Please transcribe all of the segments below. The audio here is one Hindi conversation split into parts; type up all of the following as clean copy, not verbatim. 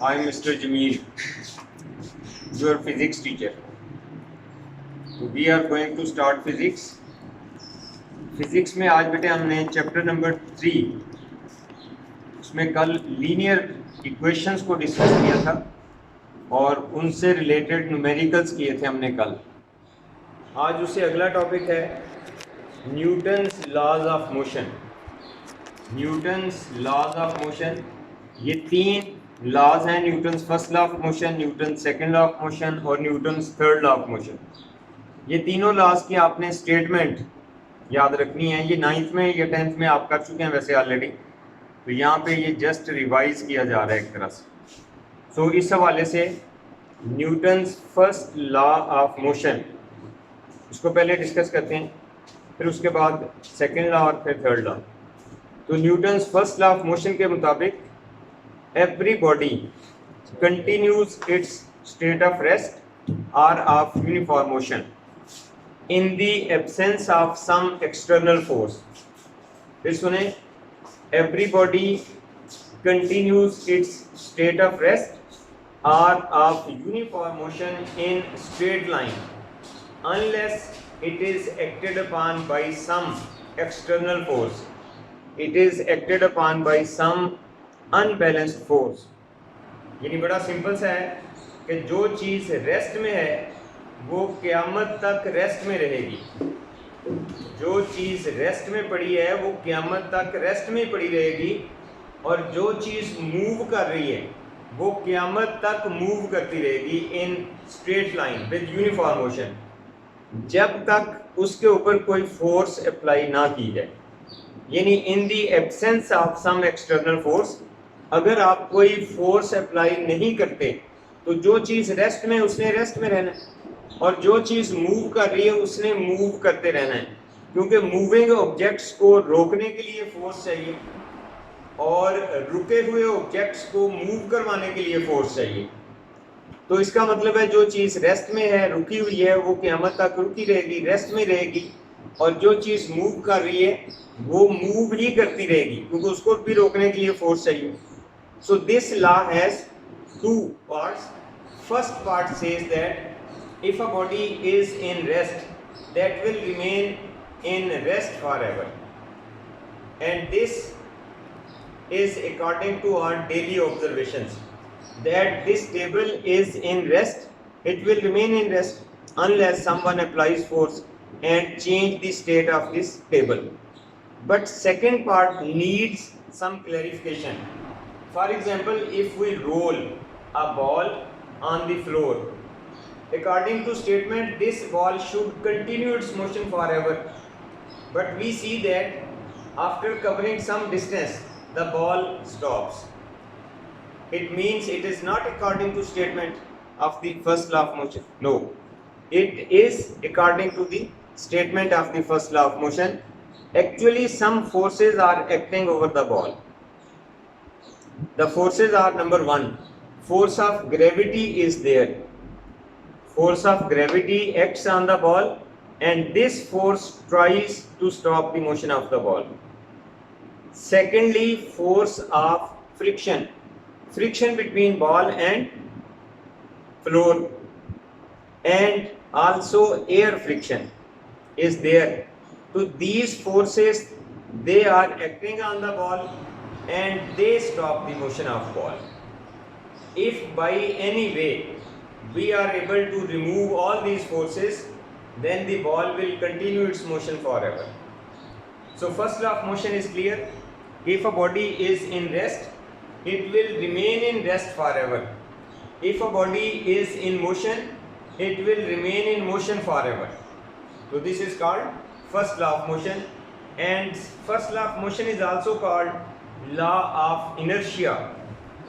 I am Mr. Jameel, your physics teacher. We are going to start physics. Physics में आज बेटे हमने चैप्टर नंबर 3 उसमें कल लीनियर इक्वेशंस को डिस्कस किया था और उनसे रिलेटेड न्यूमेरिकल्स किए थे हमने कल। आज उससे अगला टॉपिक है Newton's laws of motion. Newton's laws of motion, ये 3 लॉज हैं। Newton's first law of motion, Newton's second law of motion और Newton's third law of motion. ये तीनों लॉज की आपने स्टेटमेंट याद रखनी है। ये 9th में या 10th में आप कर चुके हैं वैसे ऑलरेडी, तो यहाँ पे ये जस्ट रिवाइज किया जा रहा है एक तरह से। सो इस हवाले से Newton's first law of motion इसको पहले डिस्कस करते हैं, फिर उसके बाद सेकेंड लॉ और फिर थर्ड लॉ। तो Newton's first law of motion के मुताबिक every body continues its state of rest or of uniform motion in the absence of some external force. फिर सुने, every body continues its state of rest or of uniform motion in straight line unless it is acted upon by some external force. It is acted upon by some unbalanced force. यानी बड़ा सिंपल सा है कि जो चीज़ रेस्ट में है वो क़यामत तक रेस्ट में रहेगी। जो चीज़ रेस्ट में पड़ी है वो क़यामत तक रेस्ट में पड़ी रहेगी, और जो चीज़ मूव कर रही है वो क़यामत तक मूव करती रहेगी in straight line with uniform motion, जब तक उसके ऊपर कोई फोर्स अप्लाई ना की जाए। यानी in the absence of some external force, अगर आप कोई फोर्स अप्लाई नहीं करते तो जो चीज़ रेस्ट में उसने रेस्ट में रहना है, और जो चीज़ मूव कर रही है उसने मूव करते रहना है। क्योंकि मूविंग ऑब्जेक्ट्स को रोकने के लिए फोर्स चाहिए और रुके हुए ऑब्जेक्ट्स को मूव करवाने के लिए फोर्स चाहिए। तो इसका मतलब है जो चीज़ रेस्ट में है, रुकी हुई है, वो क़यामत तक रुकी रहेगी, रेस्ट में रहेगी, और जो चीज़ मूव कर रही है वो मूव ही करती रहेगी क्योंकि उसको भी रोकने के लिए फोर्स चाहिए। So this law has 2 parts. First part says that if a body is in rest, that will remain in rest forever. And this is according to our daily observations, that this table is in rest, it will remain in rest unless someone applies force and change the state of this table. But second part needs some clarification. For example, if we roll a ball on the floor, according to statement, this ball should continue its motion forever. But we see that after covering some distance, the ball stops. It means it is not according to statement of the first law of motion. No, it is according to the statement of the first law of motion. Actually, some forces are acting over the ball. The forces are, number 1, force of gravity is there. Force of gravity acts on the ball and this force tries to stop the motion of the ball. Secondly, force of friction. Friction between ball and floor, and also air friction is there. So these forces, they are acting on the ball and they stop the motion of ball. If by any way we are able to remove all these forces, then the ball will continue its motion forever. So first law of motion is clear. If a body is in rest, it will remain in rest forever. If a body is in motion, it will remain in motion forever. So this is called first law of motion, and first law of motion is also called law of inertia.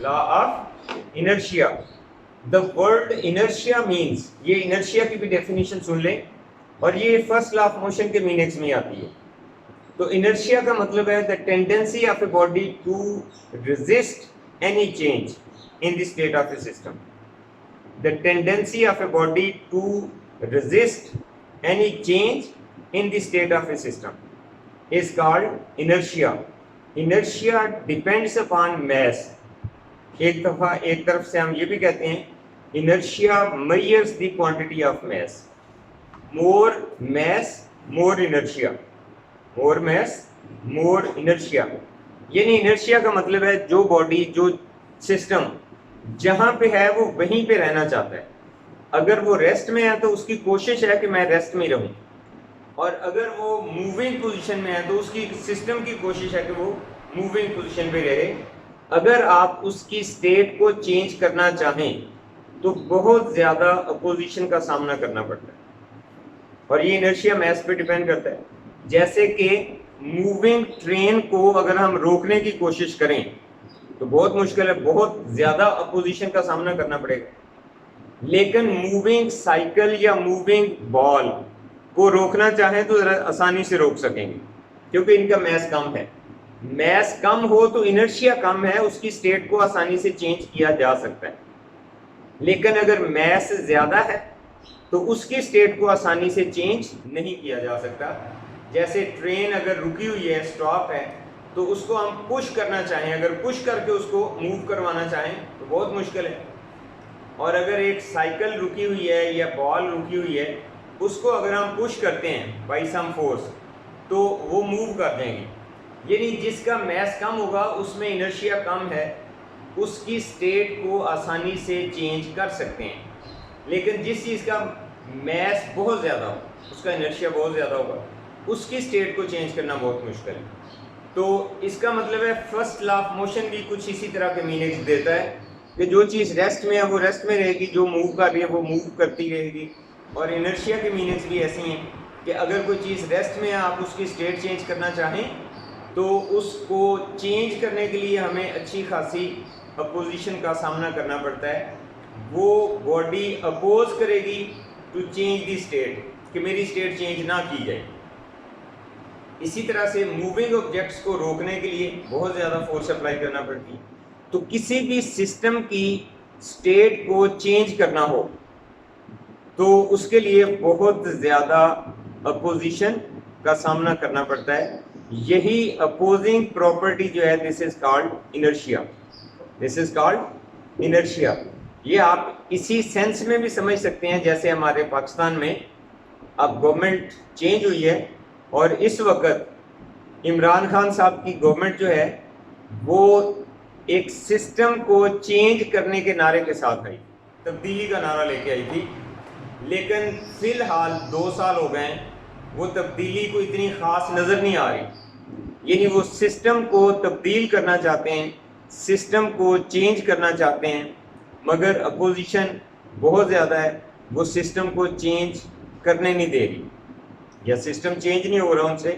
Law of inertia. The word inertia means, ये inertia की भी definition सुन लें, और ये first law of motion के meanings में आती है। तो inertia का मतलब है the tendency of a body to resist any change in the state of a system. The tendency of a body to resist any change in the state of a system is called inertia. Inertia depends upon mass. एक तरफ से हम ये भी कहते हैं inertia measures the quantity of mass, more mass more inertia, more mass more inertia. यानी इनर्शिया का मतलब है जो बॉडी, जो सिस्टम जहां पे है वो वहीं पे रहना चाहता है। अगर वो रेस्ट में है तो उसकी कोशिश है कि मैं रेस्ट में रहूं, और अगर वो मूविंग पोजीशन में है तो उसकी सिस्टम की कोशिश है कि वो मूविंग पोजीशन पे रहे। अगर आप उसकी स्टेट को चेंज करना चाहें तो बहुत ज्यादा अपोजिशन का सामना करना पड़ता है, और ये इनर्शिया मास पे डिपेंड करता है। जैसे कि मूविंग ट्रेन को अगर हम रोकने की कोशिश करें तो बहुत मुश्किल है, बहुत ज्यादा अपोजिशन का सामना करना पड़ेगा। लेकिन मूविंग साइकिल या मूविंग बॉल को रोकना चाहें तो जरा आसानी से रोक सकेंगे, क्योंकि इनका मास कम है। मास कम हो तो इनर्शिया कम है, उसकी स्टेट को आसानी से चेंज किया जा सकता है। लेकिन अगर मास ज्यादा है तो उसकी स्टेट को आसानी से चेंज नहीं किया जा सकता। जैसे ट्रेन अगर रुकी हुई है, स्टॉप है, तो उसको हम पुश करना चाहें, अगर पुश करके उसको मूव करवाना चाहें तो बहुत मुश्किल है। और अगर एक साइकिल रुकी हुई है या बॉल रुकी हुई है, उसको अगर हम पुश करते हैं बाई सम फोर्स तो वो मूव कर देंगे। यानी जिसका मास कम होगा, उसमें इनर्शिया कम है, उसकी स्टेट को आसानी से चेंज कर सकते हैं। लेकिन जिस चीज़ का मास बहुत ज़्यादा हो, उसका इनर्शिया बहुत ज़्यादा होगा, उसकी स्टेट को चेंज करना बहुत मुश्किल है। तो इसका मतलब है फर्स्ट लॉ ऑफ मोशन भी कुछ इसी तरह के मीनिंग्स देता है कि जो चीज़ रेस्ट में है वो रेस्ट में रहेगी, जो मूव कर रही है वो मूव करती रहेगी। और इनर्शिया के मीनिंग्स भी ऐसी हैं कि अगर कोई चीज़ रेस्ट में है, आप उसकी स्टेट चेंज करना चाहें तो उसको चेंज करने के लिए हमें अच्छी खासी अपोजिशन का सामना करना पड़ता है। वो बॉडी अपोज करेगी टू चेंज द स्टेट, कि मेरी स्टेट चेंज ना की जाए। इसी तरह से मूविंग ऑब्जेक्ट्स को रोकने के लिए बहुत ज़्यादा फोर्स अप्लाई करना पड़ती है। तो किसी भी सिस्टम की स्टेट को चेंज करना हो तो उसके लिए बहुत ज़्यादा अपोजिशन का सामना करना पड़ता है। यही अपोजिंग प्रॉपर्टी जो है, this is called inertia, this is called inertia. ये आप इसी सेंस में भी समझ सकते हैं, जैसे हमारे पाकिस्तान में अब गवर्नमेंट चेंज हुई है और इस वक्त इमरान खान साहब की गवर्नमेंट जो है वो एक सिस्टम को चेंज करने के नारे के साथ आई, तब्दीली का नारा लेके आई थी। लेकिन फिलहाल 2 साल हो गए, वो तब्दीली को इतनी खास नज़र नहीं आ रही। यानी वो सिस्टम को तब्दील करना चाहते हैं, सिस्टम को चेंज करना चाहते हैं, मगर अपोजिशन बहुत ज़्यादा है, वो सिस्टम को चेंज करने नहीं दे रही, या सिस्टम चेंज नहीं हो रहा उनसे,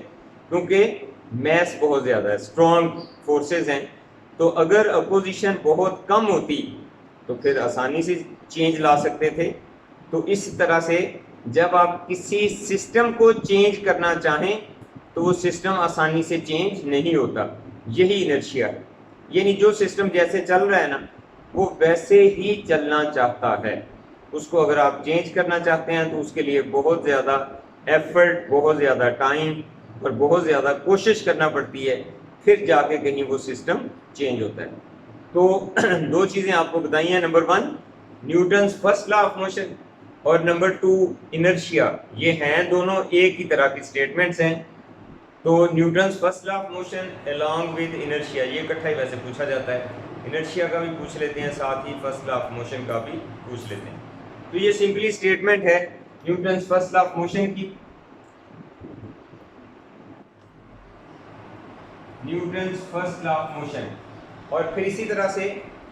क्योंकि मैस बहुत ज़्यादा है, स्ट्रॉन्ग फोर्सेस हैं। तो अगर अपोजिशन बहुत कम होती तो फिर आसानी से चेंज ला सकते थे। तो इस तरह से जब आप किसी सिस्टम को चेंज करना चाहें तो वो सिस्टम आसानी से चेंज नहीं होता। यही इनर्शिया है, यानी जो सिस्टम जैसे चल रहा है ना, वो वैसे ही चलना चाहता है। उसको अगर आप चेंज करना चाहते हैं तो उसके लिए बहुत ज़्यादा एफर्ट, बहुत ज़्यादा टाइम और बहुत ज़्यादा कोशिश करना पड़ती है, फिर जाके कहीं वो सिस्टम चेंज होता है। तो 2 चीज़ें आपको बताई हैं, number 1 Newton's first law of motion और नंबर 2 इनर्शिया। ये हैं दोनों एक ही तरह की स्टेटमेंट्स हैं। तो Newton's first law of motion along with inertia, ये इकट्ठा ही वैसे पूछा जाता है, इनर्शिया का भी पूछ लेते हैं, साथ ही फर्स्ट लॉ ऑफ मोशन का भी पूछ लेते हैं। तो ये सिंपली स्टेटमेंट है Newton's first law of motion की, Newton's first law of motion. और फिर इसी तरह से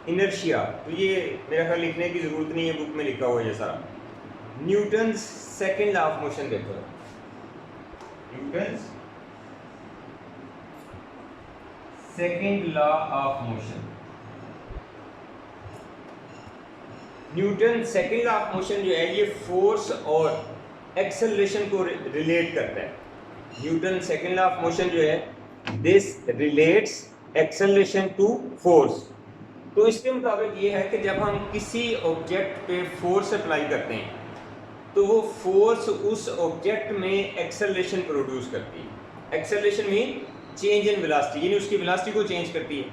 इनर्शिया, तो ये मेरा ख्याल लिखने की जरूरत नहीं है, बुक में लिखा हुआ है ये सारा। Newton's second law of motion देखो, Newton's second law of motion. Newton second law of motion जो है ये फोर्स और एक्सेलरेशन को रिलेट करता है। Newton second law of motion जो है this relates acceleration to force. तो इसके मुताबिक ये है कि जब हम किसी ऑब्जेक्ट पे फोर्स अप्लाई करते हैं तो वो फोर्स उस ऑब्जेक्ट में एक्सेलरेशन प्रोड्यूस करती है। Acceleration mean change in velocity, यानी उसकी वेलोसिटी को चेंज करती है।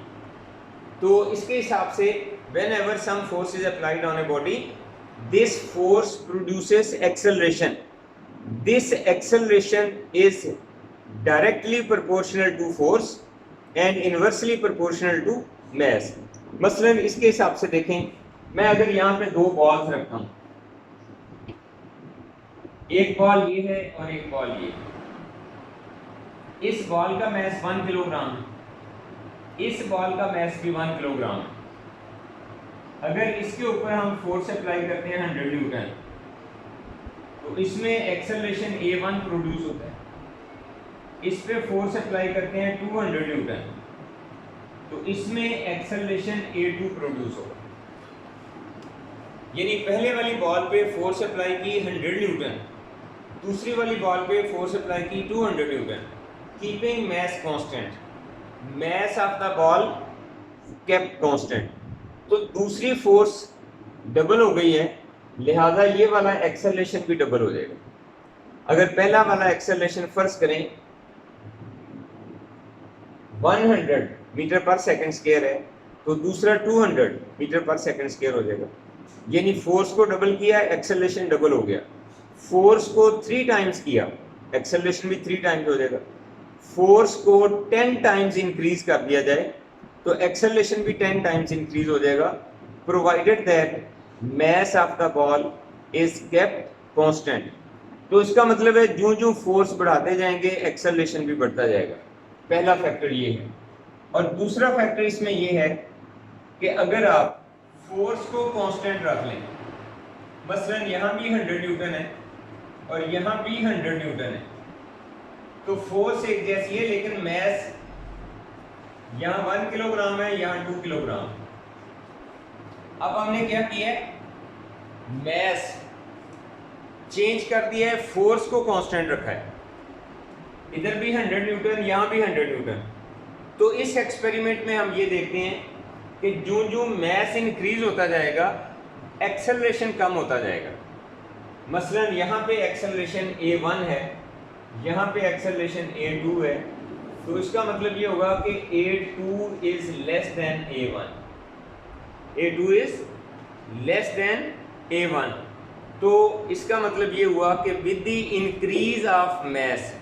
तो इसके हिसाब से whenever some force is applied on a body, this force produces acceleration. This acceleration is directly proportional to force and inversely proportional to mass. मसलन इसके हिसाब से देखें, मैं अगर यहाँ पे दो बॉल्स रखता हूँ, एक बॉल ये है और एक बॉल ये, इस बॉल का मैस 1 किलोग्राम, इस बॉल का मैस भी 1 किलोग्राम। अगर इसके ऊपर हम फोर्स अप्लाई करते हैं 100 न्यूटन, तो इसमें एक्सेलरेशन A1 प्रोड्यूस होता है। इस पे फोर्स अप्लाई करते हैं 200 न्यूटन, तो इसमें एक्सेलरेशन A2 प्रोड्यूस होगा। यानी पहले वाली बॉल पे फोर्स अप्लाई की 100 न्यूटन, दूसरी वाली बॉल पे फोर्स अप्लाई की 200 newton, keeping mass constant, mass of the ball kept constant. तो दूसरी फोर्स डबल हो गई है, लिहाजा ये वाला एक्सेलरेशन भी डबल हो जाएगा। अगर पहला वाला एक्सेलरेशन फर्ज करें 100 मीटर पर सेकंड स्क्वायर है, तो दूसरा 200 मीटर पर सेकंड स्क्वायर हो जाएगा। यानी फोर्स को डबल किया, एक्सेलरेशन डबल हो गया। फोर्स को 3 टाइम्स किया, एक्सेलरेशन भी 3 टाइम्स हो जाएगा। फोर्स को 10 टाइम्स इंक्रीज कर दिया जाए तो एक्सेलरेशन भी 10 टाइम्स इंक्रीज हो जाएगा, provided that mess of the ball is kept constant. तो इसका मतलब है जो जो फोर्स बढ़ाते जाएंगे एक्सेलरेशन भी बढ़ता जाएगा। पहला फैक्टर ये है। और दूसरा फैक्टर इसमें ये है कि अगर आप फोर्स को कांस्टेंट रख लें, मसलन यहाँ भी 100 न्यूटन है और यहाँ भी 100 न्यूटन है, तो फोर्स एक जैसी है लेकिन मैस यहाँ 1 किलोग्राम है, यहाँ 2 किलोग्राम। अब हमने क्या किया है, मैस चेंज कर दिया है, फोर्स को कांस्टेंट रखा है। इधर भी 100 न्यूटन, यहाँ भी 100 न्यूटन। तो इस एक्सपेरिमेंट में हम ये देखते हैं कि जो जो मैस इंक्रीज होता जाएगा एक्सेलरेशन कम होता जाएगा। मसलन यहाँ पे एक्सेलरेशन A1 है, यहाँ पे एक्सेलरेशन A2 है, तो इसका मतलब ये होगा कि A2 is less than A1, A2 is less than A1। तो इसका मतलब ये हुआ कि with the increase of mass,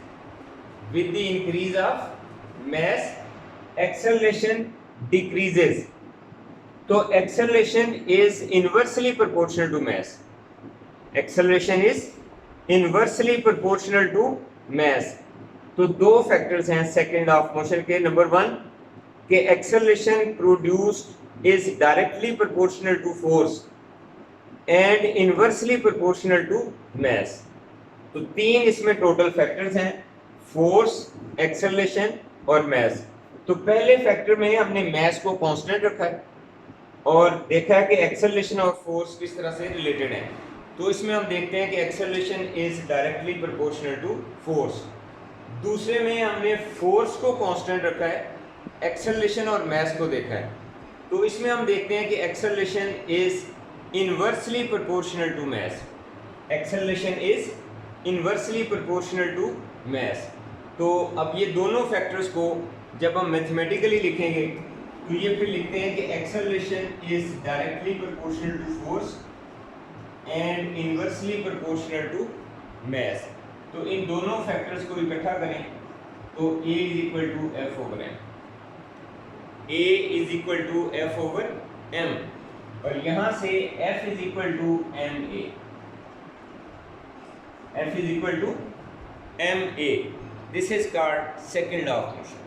with the increase of mass acceleration decreases. तो acceleration is inversely proportional to mass, acceleration is inversely proportional to mass. तो दो फैक्टर्स हैं सेकंड ऑफ मोशन के। नंबर 1 कि acceleration produced is directly proportional to force and inversely proportional to mass. तो 3 इसमें टोटल फैक्टर्स हैं, फोर्स, एक्सेलरेशन और मैस। तो पहले फैक्टर में हमने मैस को कांस्टेंट रखा है और देखा है कि एक्सेलरेशन और फोर्स किस तरह से रिलेटेड है। तो इसमें हम देखते हैं कि acceleration is directly proportional to force. दूसरे में हमने फोर्स को कांस्टेंट रखा है, एक्सेलरेशन और मैस को देखा है। तो इसमें हम देखते हैं कि acceleration is inversely proportional to mass, acceleration is inversely proportional to mass. तो अब ये दोनों फैक्टर्स को जब हम मैथमेटिकली लिखेंगे तो ये फिर लिखते हैं कि acceleration is directly proportional to force and inversely proportional to mass. तो इन दोनों फैक्टर्स को इकट्ठा करें तो A is equal to F over M, A is equal to F over M, और यहां से F is equal to MA, F is equal to MA। This is called second law of motion,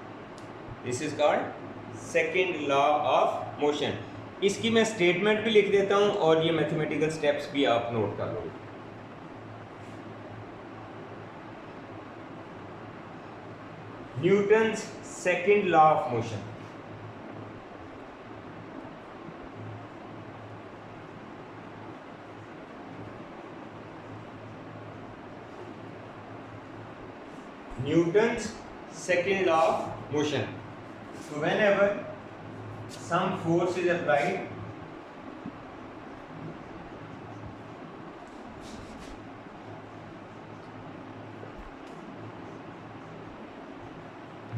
this is called second law of motion. इसकी मैं स्टेटमेंट भी लिख देता हूं और ये मैथमेटिकल स्टेप्स भी आप नोट कर लो। Newton's second law of motion. Newton's second law of motion. So whenever some force is applied,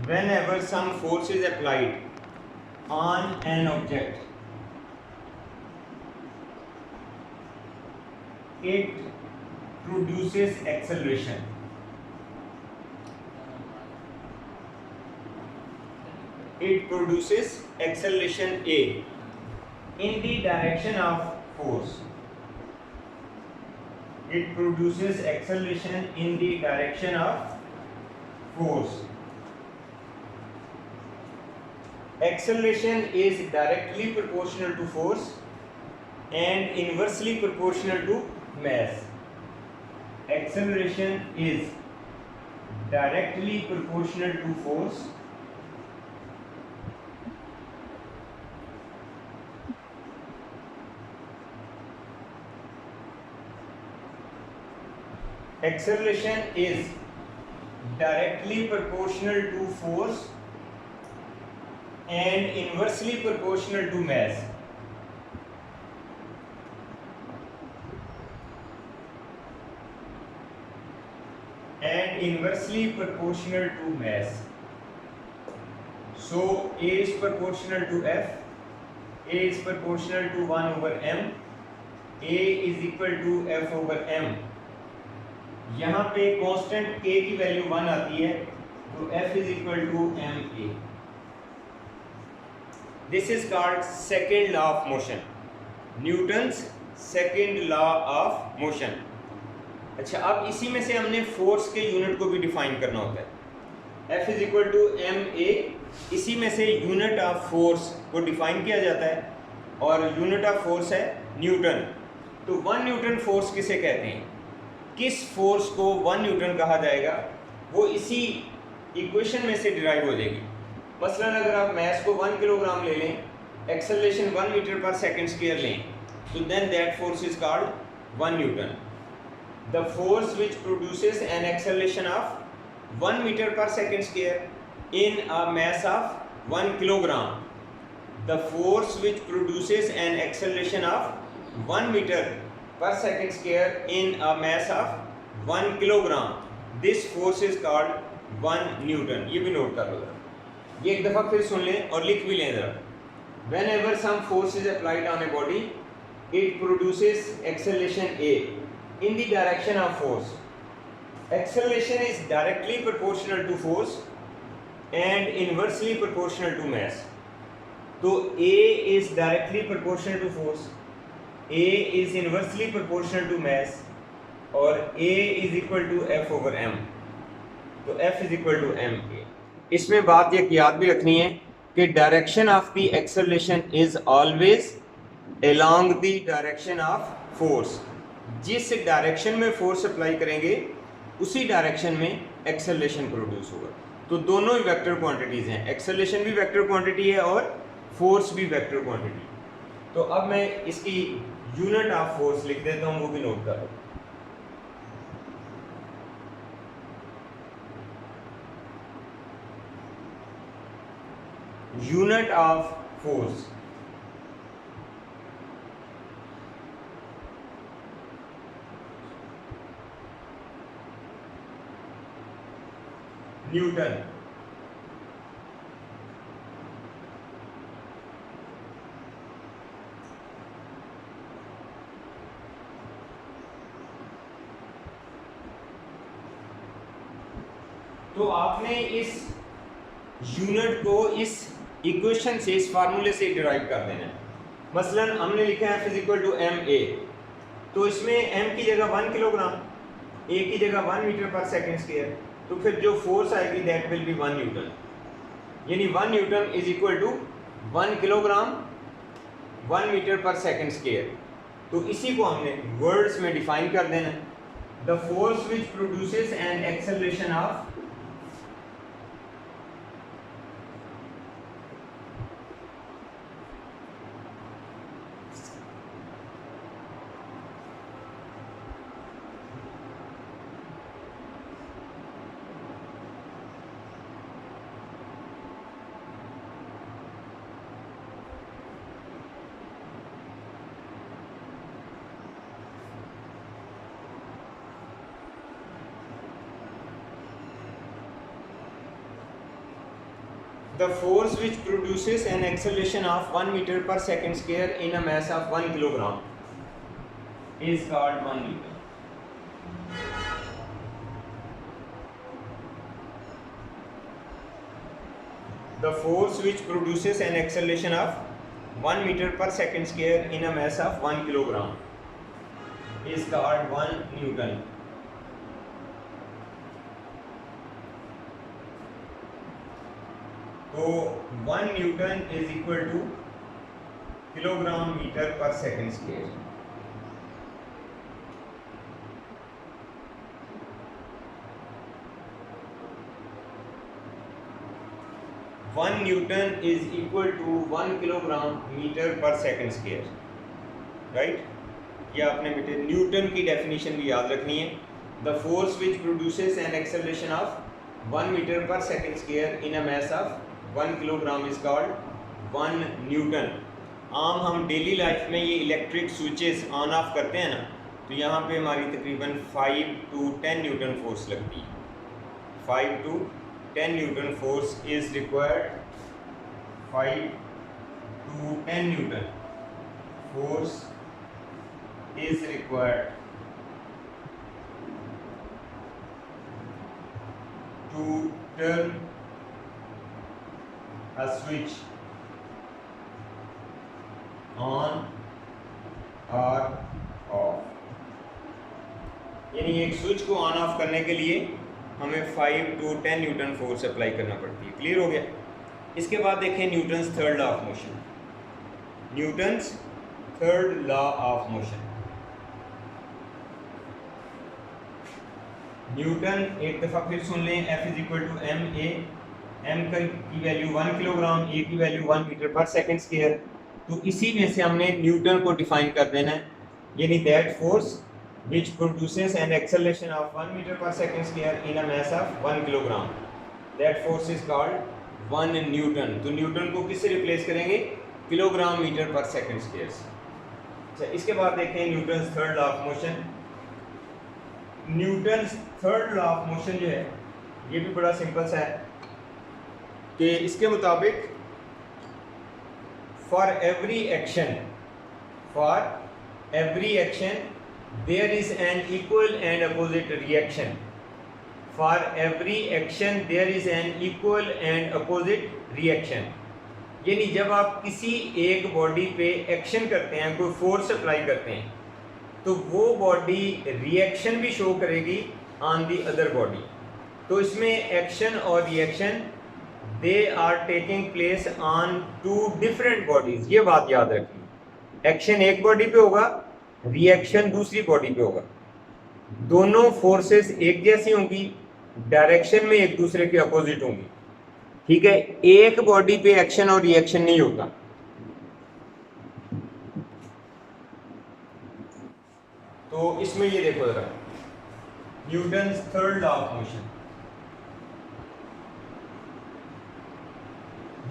whenever some force is applied on an object, it produces acceleration. It produces acceleration A in the direction of force. It produces acceleration in the direction of force. Acceleration is directly proportional to force and inversely proportional to mass. Acceleration is directly proportional to force acceleration is directly proportional to force and inversely proportional to mass. And inversely proportional to mass. So A is proportional to F, A is proportional to 1 over m, A is equal to F over m. यहाँ पे कांस्टेंट k की वैल्यू 1 आती है, तो F is equal to ma. This is called second law of motion, Newton's second law of motion. अच्छा, अब इसी में से हमने फोर्स के यूनिट को भी डिफाइन करना होता है. F is equal to ma, इसी में से यूनिट ऑफ फोर्स को डिफाइन किया जाता है और यूनिट ऑफ फोर्स है न्यूटन. तो 1 न्यूटन फोर्स किसे कहते हैं, किस फोर्स को 1 न्यूटन कहा जाएगा, वो इसी इक्वेशन में से डिराइव हो जाएगी. मसलन अगर आप मास को 1 किलोग्राम ले लें, acceleration 1 metre per second square लें, तो then that force is called 1 newton. The force which produces an acceleration of 1 metre per second square in a mass of 1 kilogram. The force which produces an acceleration of 1 metre per second square in a mass of 1 kilogram. This force is called 1 Newton. ये भी नोट कर लो जरा, ये एक दफ़ा फिर सुन लें और लिख भी लें जरा. Whenever some force is applied on a body, it produces acceleration A in the direction of force. Acceleration is directly proportional to force and inversely proportional to mass. तो A is directly proportional to force, A is inversely proportional to mass और A is equal to F over m. तो F is equal to ma. इसमें बात ये याद भी रखनी है कि direction of the acceleration is always along the direction of force. जिस डायरेक्शन में फोर्स अप्लाई करेंगे उसी डायरेक्शन में एक्सेलरेशन प्रोड्यूस होगा. तो दोनों ही वेक्टर क्वांटिटीज हैं, एक्सेलरेशन भी वेक्टर क्वांटिटी है और फोर्स भी वेक्टर क्वांटिटी. तो अब मैं इसकी यूनिट ऑफ फोर्स लिख देता हूं, वो भी नोट करो. Unit of force Newton. तो आपने इस यूनिट को इस इक्वेशन से, इस फार्मूले से डिराइव कर देना है. मसलन हमने लिखा है F is equal to m a, तो इसमें m की जगह 1 किलोग्राम, a की जगह 1 मीटर पर सेकंड स्क्वायर, तो फिर जो फोर्स आएगी दैट विल बी 1 न्यूटन. यानी 1 newton is equal to 1 kilogram 1 metre per second square. तो इसी को हमने वर्ड्स में डिफाइन कर देना है. The force which produces an acceleration of the force which produces an acceleration of 1 meter per second square in a mass of 1 kilogram is called 1 Newton. The force which produces an acceleration of 1 meter per second square in a mass of 1 kilogram is called 1 Newton. तो 1 newton is equal to kilogram metre per second square. One newton is equal to 1 kilogram metre per second square. Right, ये आपने बेटे न्यूटन की डेफिनेशन भी याद रखनी है. The force which produces an acceleration of 1 metre per second square in a mass of 1 kilogram is called 1 newton. आम हम डेली लाइफ में ये इलेक्ट्रिक स्विचेस ऑन ऑफ करते हैं ना, तो यहाँ पे हमारी तकरीबन 5 to 10 न्यूटन फोर्स लगती है. 5 to 10 Newton force is required. 5 to 10 Newton force is required to turn a switch on or off. यानी एक स्विच को ऑन ऑफ करने के लिए हमें 5 to 10 न्यूटन फोर्स अप्लाई करना पड़ती है. क्लियर हो गया. इसके बाद देखें Newton's third law of motion. Newton's third law of motion. Newton एक दफ़ा फिर सुन लें. F is equal to m a. M की वैल्यू 1 किलोग्राम, ए की value 1 metre per second square. तो इसी में से हमने न्यूटन को डिफाइन कर देना है. यानी that force which produces an acceleration of 1 metre per second square in a mass of 1 kilogram, that force is called 1 newton. तो न्यूटन को किससे रिप्लेस करेंगे? Kilogram metre per second square से. अच्छा, इसके बाद देखें Newton's third law of motion. Newton's third law of motion जो है ये भी बड़ा सिंपल सा है कि इसके मुताबिक for every action there is an equal and opposite reaction. For every action there is an equal and opposite reaction. यानी जब आप किसी एक बॉडी पे एक्शन करते हैं, कोई फोर्स अप्लाई करते हैं, तो वो बॉडी रिएक्शन भी शो करेगी ऑन दी अदर बॉडी. तो इसमें एक्शन और reaction they are taking place on 2 different bodies. ये बात याद रखिए. एक्शन एक बॉडी पे होगा, रिएक्शन दूसरी बॉडी पे होगा. दोनों फोर्सेस एक जैसी होंगी, डायरेक्शन में एक दूसरे के अपोजिट होंगी. ठीक है, एक बॉडी पे एक्शन और रिएक्शन नहीं होता. तो इसमें ये देखो जरा, Newton's third law of motion.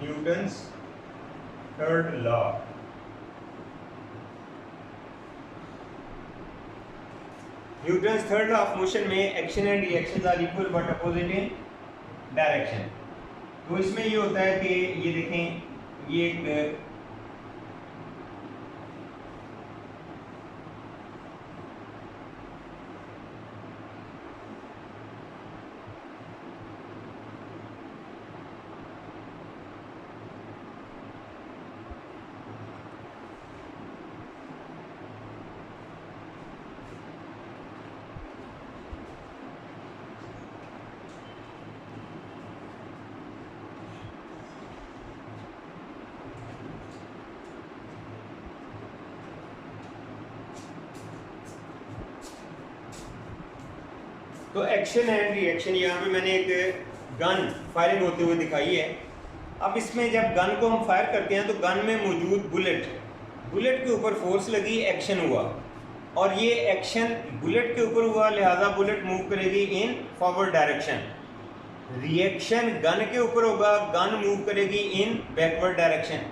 Newton's third law. Newton's third law of motion में action and reaction are equal but opposite in direction. तो इसमें ये होता है कि ये देखें, ये एक तो एक्शन एंड रिएक्शन. यहाँ पे मैंने एक गन फायरिंग होते हुए दिखाई है. अब इसमें जब गन को हम फायर करते हैं तो गन में मौजूद बुलेट के ऊपर फोर्स लगी, एक्शन हुआ, और ये एक्शन बुलेट के ऊपर हुआ, लिहाजा बुलेट मूव करेगी in forward direction. Reaction gun के ऊपर होगा, गन मूव करेगी इन बैकवर्ड डायरेक्शन.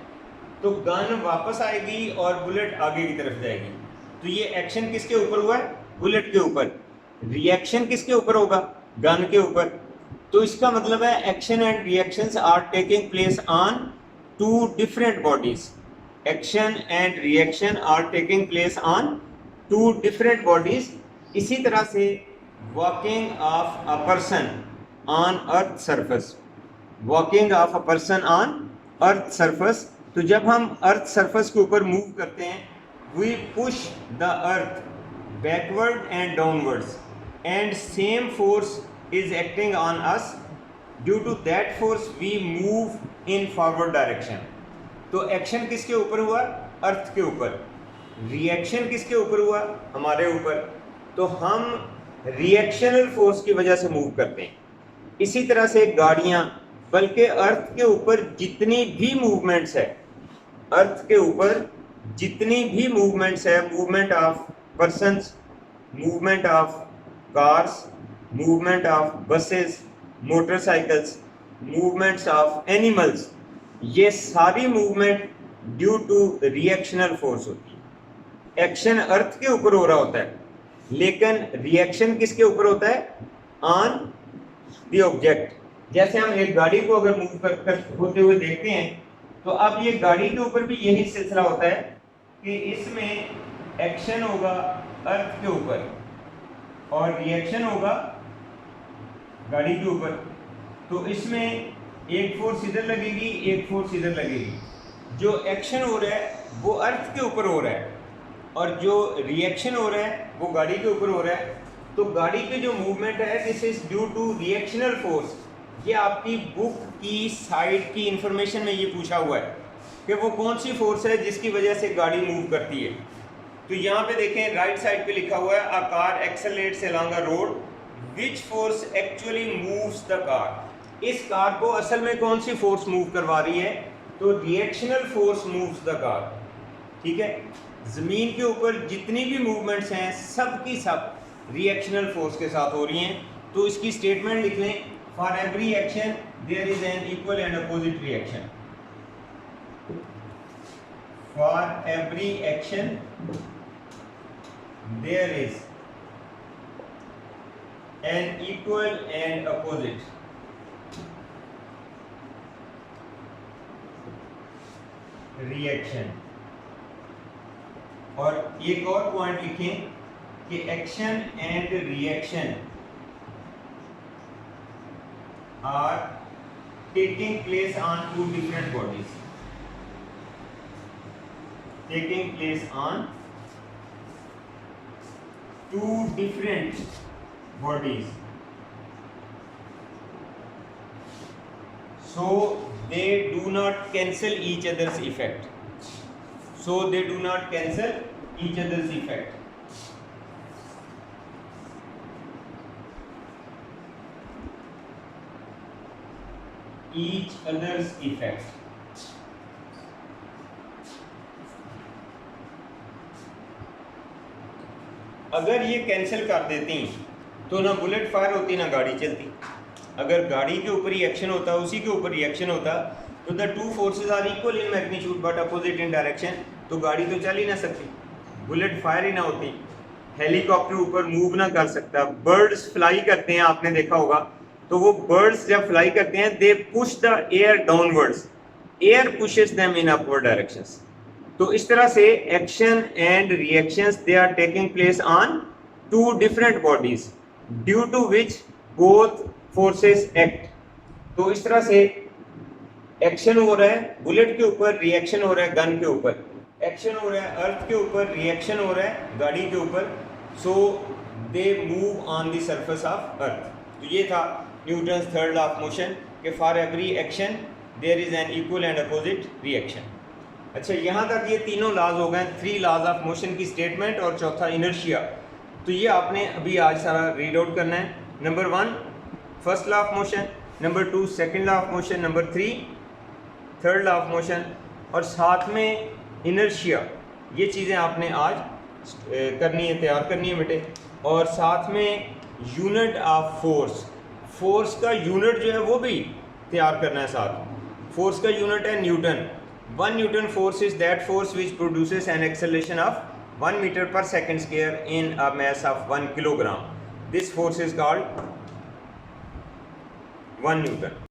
तो गन वापस आएगी और बुलेट आगे की तरफ जाएगी. तो ये एक्शन किसके ऊपर हुआ है? बुलेट के ऊपर. रिएक्शन किसके ऊपर होगा? गन के ऊपर. तो इसका मतलब है action and reactions are taking place on two different bodies. Action and reaction are taking place on two different bodies. इसी तरह से walking of a person on earth surface, walking of a person on earth surface. तो जब हम अर्थ सरफेस के ऊपर मूव करते हैं, we push the earth backward and downwards, and same force is acting on us. Due to that force we move in forward direction. तो एक्शन किसके ऊपर हुआ? अर्थ के ऊपर। रिएक्शन किसके ऊपर हुआ? हमारे ऊपर। तो हम रिएक्शनल फोर्स की वजह से मूव करते हैं। इसी तरह से गाड़ियां, बल्कि अर्थ के ऊपर जितनी भी मूवमेंट्स है, अर्थ के ऊपर जितनी भी मूवमेंट्स है, movement of persons, movement of cars, movement of buses, motorcycles, movements of animals, ये सारी movement due to reactional force होती है। एक्शन अर्थ के ऊपर हो रहा होता है, लेकिन रिएक्शन किसके ऊपर होता है? On the object. जैसे हम एक गाड़ी को अगर मूव कर होते हुए देखते हैं, तो अब ये गाड़ी के ऊपर भी यही सिलसिला होता है कि इसमें एक्शन होगा अर्थ के ऊपर और रिएक्शन होगा गाड़ी के ऊपर। तो इसमें एक फोर्स इधर लगेगी, एक फोर्स इधर लगेगी। जो एक्शन हो रहा है वो अर्थ के ऊपर हो रहा है और जो रिएक्शन हो रहा है वो गाड़ी के ऊपर हो रहा है। तो गाड़ी की जो मूवमेंट है, this is due to reactional force. ये आपकी बुक की साइड की इंफॉर्मेशन में ये पूछा हुआ है कि वो कौन सी फोर्स है जिसकी वजह से गाड़ी मूव करती है। तो यहाँ पे देखें, राइट साइड पे लिखा हुआ है a car accelerates along a road, which force actually moves the car. इस कार को असल में कौन सी फोर्स मूव करवा रही है? तो reactional force moves the car. ठीक है, जमीन के ऊपर जितनी भी मूवमेंट्स हैं सब की सब रिएक्शनल फोर्स के साथ हो रही हैं। तो इसकी स्टेटमेंट लिख लें, for every action there is an equal and opposite reaction. For every action there is an equal and opposite reaction। और एक और पॉइंट लिखें कि action and reaction are taking place on two different bodies, taking place on two different bodies, so they do not cancel each other's effect, so they do not cancel each other's effect। each other's effect। अगर ये कैंसिल कर देती तो ना बुलेट फायर होती ना गाड़ी चलती। अगर गाड़ी के ऊपर ही एक्शन होता, उसी के ऊपर रिएक्शन होता, तो the two forces are equal in magnitude but opposite in direction, तो गाड़ी तो चल ही ना सकती, बुलेट फायर ही ना होती, हेलीकॉप्टर ऊपर मूव ना कर सकता। बर्ड्स फ्लाई करते हैं, आपने देखा होगा, तो वो बर्ड्स जब फ्लाई करते हैं they push the air downwards, air pushes them in upward directions. तो इस तरह से action and reactions they are taking place on two different bodies due to which both forces act. तो इस तरह से एक्शन हो रहा है बुलेट के ऊपर, रिएक्शन हो रहा है गन के ऊपर, एक्शन हो रहा है अर्थ के ऊपर, रिएक्शन हो रहा है गाड़ी के ऊपर। So they move on the surface of earth. तो ये था Newton's third law of motion कि for every action there is an equal and opposite reaction. अच्छा, यहाँ तक ये तीनों लॉज हो गए, थ्री लॉज ऑफ मोशन की स्टेटमेंट और चौथा इनर्शिया। तो ये आपने अभी आज सारा रीड आउट करना है। Number 1 first law of motion, number 2 second law of motion, number 3 third law of motion, और साथ में इनर्शिया। ये चीज़ें आपने आज करनी है, तैयार करनी है बेटे। और साथ में यूनिट ऑफ फोर्स, फोर्स का यूनिट जो है वो भी तैयार करना है साथ। फोर्स का यूनिट है Newton. 1 Newton force is that force which produces an acceleration of 1 meter per second square in a mass of 1 kilogram. This force is called 1 Newton.